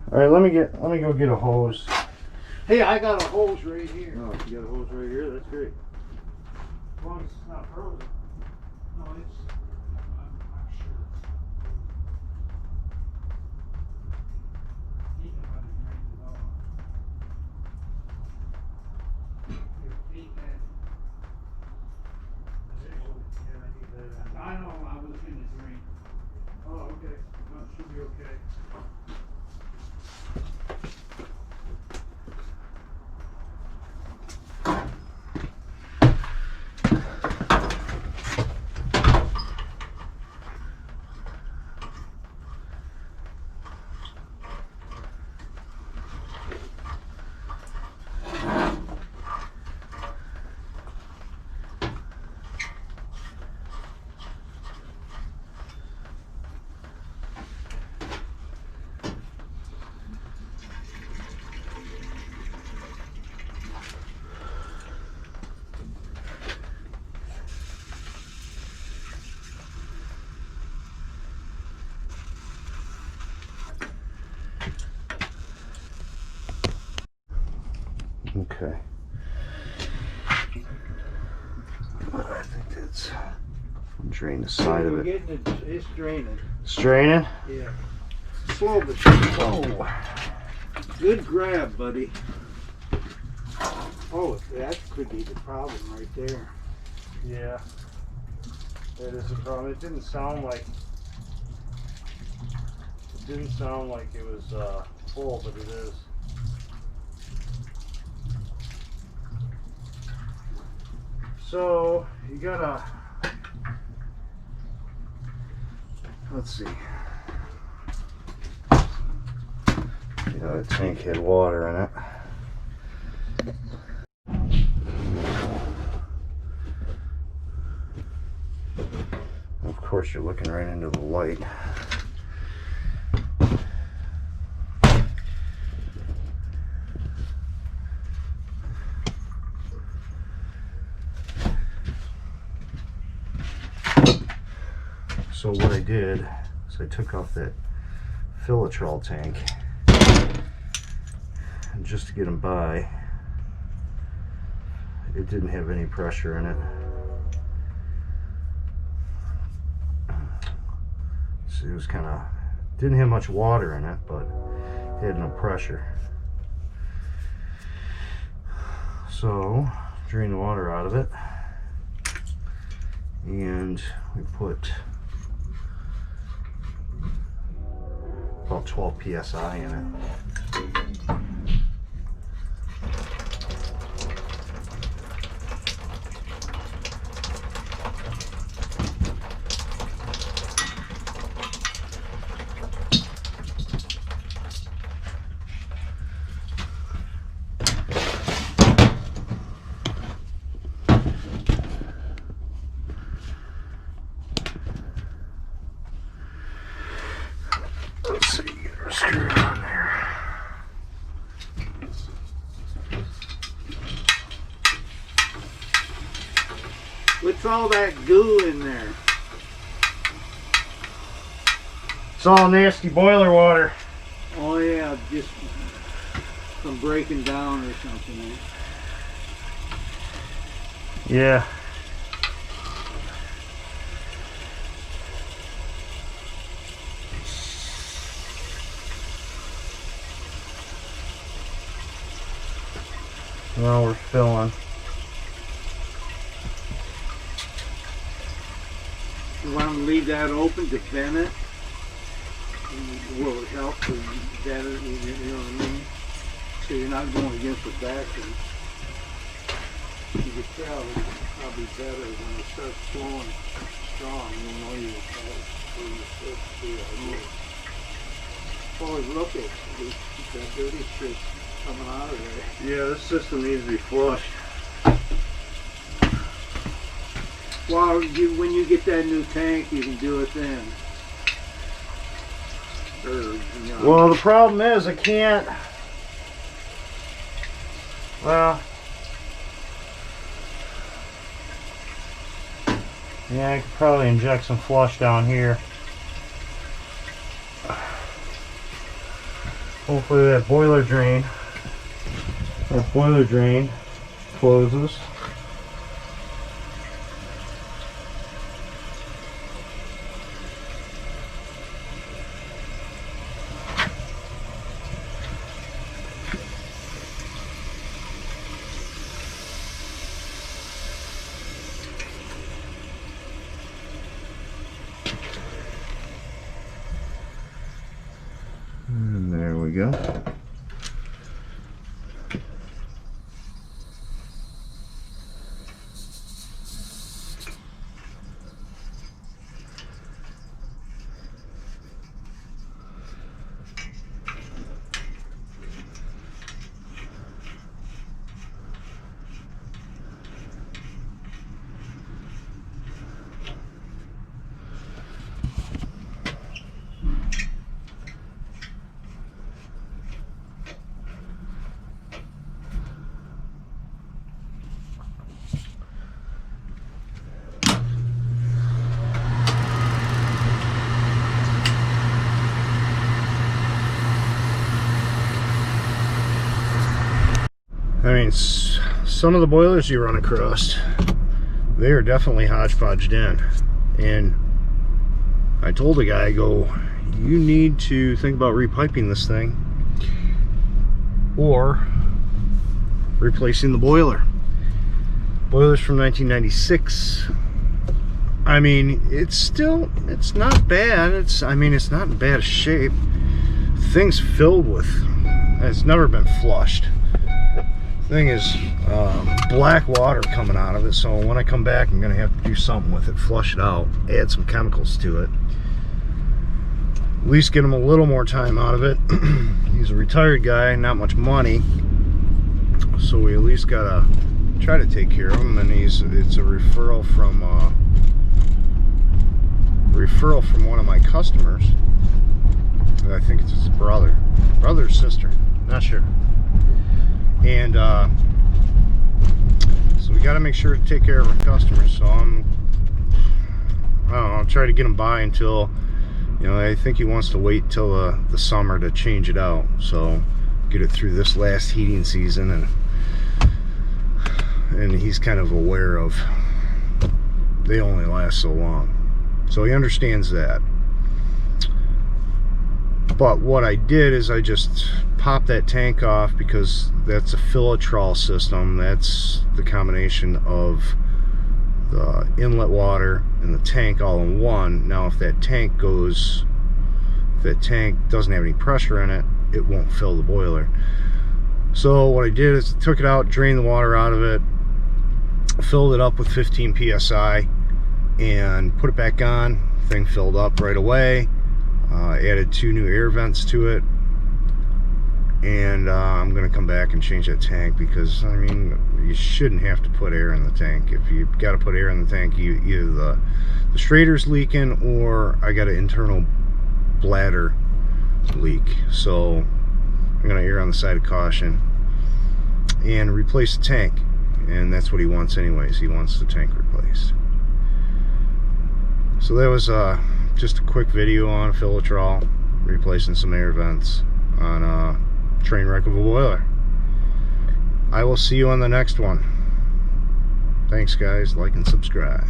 All right, let me go get a hose. Hey, I got a hose right here. Oh, you got a hose right here? That's great. As long as it's not frozen. No, it's. I'm sure it's. You can let it drain it off. Your feet and. I know I was in the drain. Oh, okay. No, it should be okay. Okay. I think that's drain the side of it. It's draining. It's draining? Yeah. Slow but sure. Oh. Good grab, buddy. Oh, that could be the problem right there. Yeah. That is a problem. It didn't sound like it was full, but it is. So you gotta, let's see. You know, the tank had water in it. Of course, you're looking right into the light. So what I did is I took off that Fill-Trol tank, and just to get them by, it didn't have any pressure in it. So it was kind of, didn't have much water in it, but it had no pressure. So drain the water out of it, and we put about 12 psi in it. Let's see, get our screw on there. What's all that goo in there? It's all nasty boiler water. Oh yeah, just from breaking down or something. Eh? Yeah. Now we're filling. You want to leave that open to vent it? Will it help to vent it, you know what I mean? So you're not going against the vacuum. You can tell it's probably better when it starts flowing strong. You know you're supposed to do it. Oh, look at that dirty shit coming out of there. Yeah, this system needs to be flushed. Well, when you get that new tank, you can do it then. Or, you know. Well, the problem is I can't. Well, yeah, I could probably inject some flush down here. Hopefully that boiler drain closes. And there we go. I mean, some of the boilers you run across, they are definitely hodgepodged in. And I told the guy, I go, you need to think about repiping this thing or replacing the boiler. Boiler's from 1996. I mean, it's not bad. It's not in bad shape. The thing's filled with, it's never been flushed. Thing is black water coming out of it, so when I come back I'm gonna have to do something with it, flush it out, add some chemicals to it, at least get him a little more time out of it. He's a retired guy, not much money, so we at least gotta try to take care of him. And it's a referral from one of my customers. I think it's his brother or sister, not sure. And so we got to make sure to take care of our customers. So I don't know, I'll try to get him by until, you know, I think he wants to wait till the summer to change it out. So get it through this last heating season, and he's kind of aware of they only last so long. So he understands that. But what I did is I just popped that tank off, because that's a Fill-Trol system. That's the combination of the inlet water and the tank all in one. Now if that tank doesn't have any pressure in it, it won't fill the boiler. So what I did is took it out, drained the water out of it, filled it up with 15 psi, and put it back on. Thing filled up right away. Added 2 new air vents to it, and I'm gonna come back and change that tank, because I mean, you shouldn't have to put air in the tank. If you got to put air in the tank, either the straighter's leaking or I got an internal bladder leak. So I'm gonna err on the side of caution and replace the tank, and that's what he wants anyways. He wants the tank replaced. So that was just a quick video on Fill-Trol replacing some air vents on a train wreck of a boiler. I will see you on the next one. Thanks guys, like and subscribe.